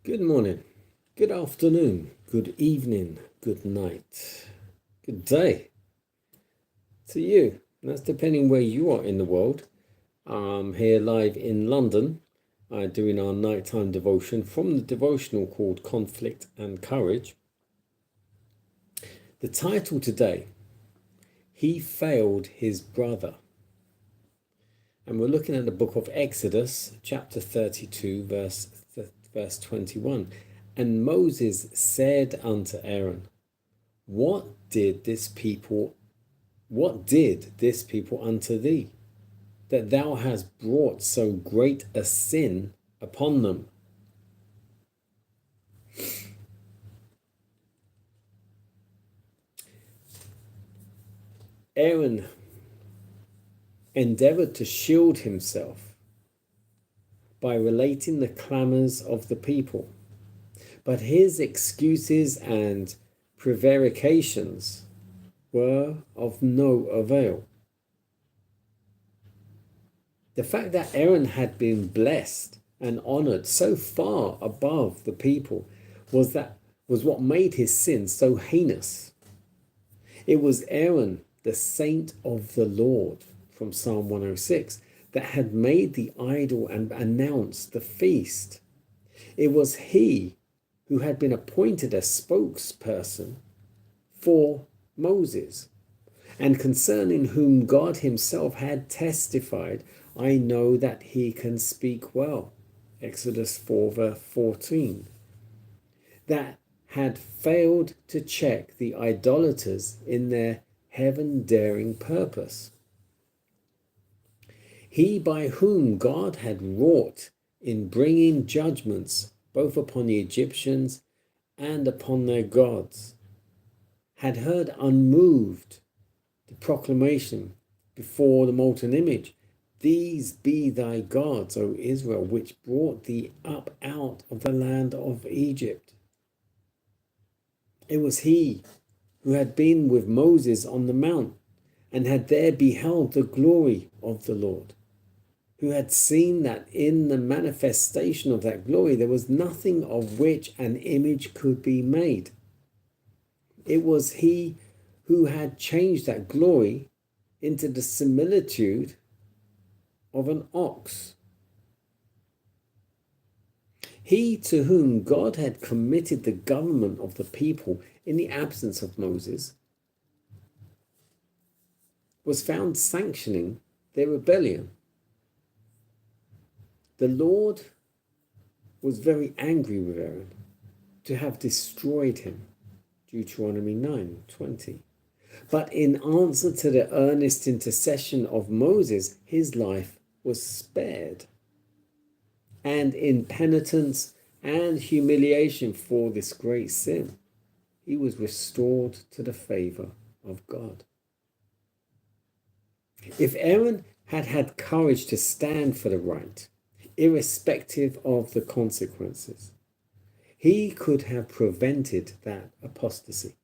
Good morning, good afternoon, good evening, good night, good day to you. That's depending where you are in the world. I'm here live in London, doing our nighttime devotion from the devotional called Conflict and Courage. The title today, He Failed His Brother. And we're looking at the book of Exodus, chapter 32, verse 21. And Moses said unto Aaron, What did this people unto thee, that thou hast brought so great a sin upon them? Aaron endeavored to shield himself by relating the clamors of the people, but his excuses and prevarications were of no avail. The fact that Aaron had been blessed and honored so far above the people was what made his sin so heinous. It was Aaron, the saint of the Lord, from Psalm 106, that had made the idol and announced the feast. It was he who had been appointed a spokesperson for Moses, and concerning whom God himself had testified, I know that he can speak well. Exodus 4 verse 14. That had failed to check the idolaters in their heaven-daring purpose. He by whom God had wrought in bringing judgments both upon the Egyptians and upon their gods, had heard unmoved the proclamation before the molten image, These be thy gods, O Israel, which brought thee up out of the land of Egypt. It was he who had been with Moses on the mount and had there beheld the glory of the Lord, who had seen that in the manifestation of that glory there was nothing of which an image could be made. It was he who had changed that glory into the similitude of an ox. He to whom God had committed the government of the people in the absence of Moses was found sanctioning their rebellion. The Lord was very angry with Aaron to have destroyed him. Deuteronomy 9:20. But in answer to the earnest intercession of Moses, his life was spared. And in penitence and humiliation for this great sin, he was restored to the favor of God. If Aaron had had courage to stand for the right, irrespective of the consequences, he could have prevented that apostasy.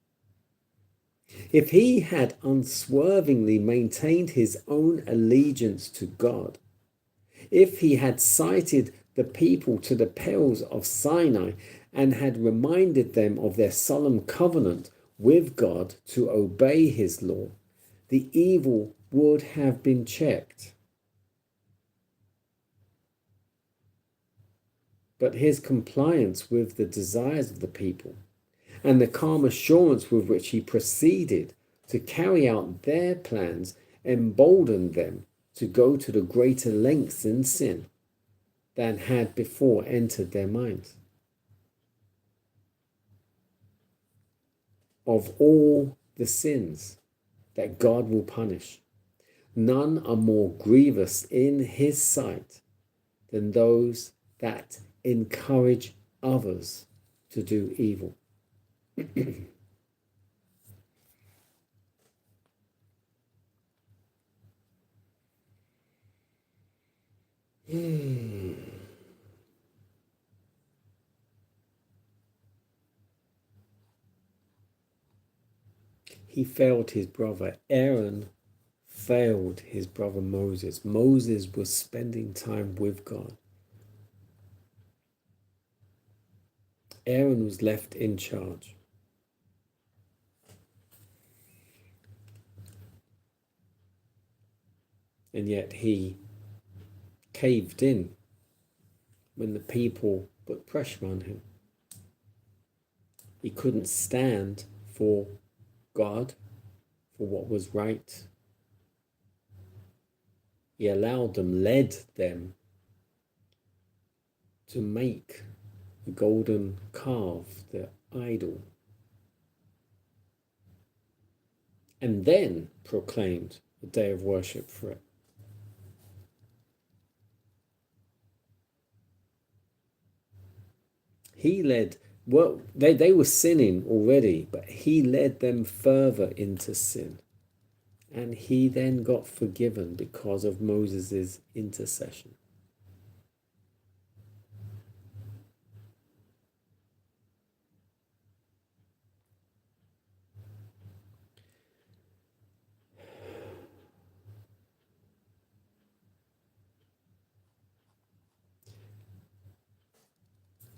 If he had unswervingly maintained his own allegiance to God, if he had cited the people to the perils of Sinai and had reminded them of their solemn covenant with God to obey his law, the evil would have been checked. But his compliance with the desires of the people and the calm assurance with which he proceeded to carry out their plans emboldened them to go to the greater lengths in sin than had before entered their minds. Of all the sins that God will punish, none are more grievous in his sight than those that encourage others to do evil. He failed his brother. Aaron failed his brother Moses. Moses was spending time with God. Aaron was left in charge. And yet he caved in when the people put pressure on him. He couldn't stand for God, for what was right. He allowed them, led them to make the golden calf, the idol, and then proclaimed a day of worship for it. He led, well, they were sinning already, but he led them further into sin. And he then got forgiven because of Moses' intercession.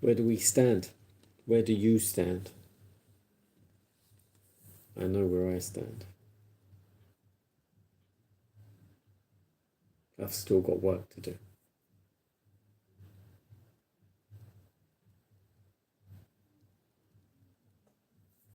Where do we stand? Where do you stand? I know where I stand. I've still got work to do.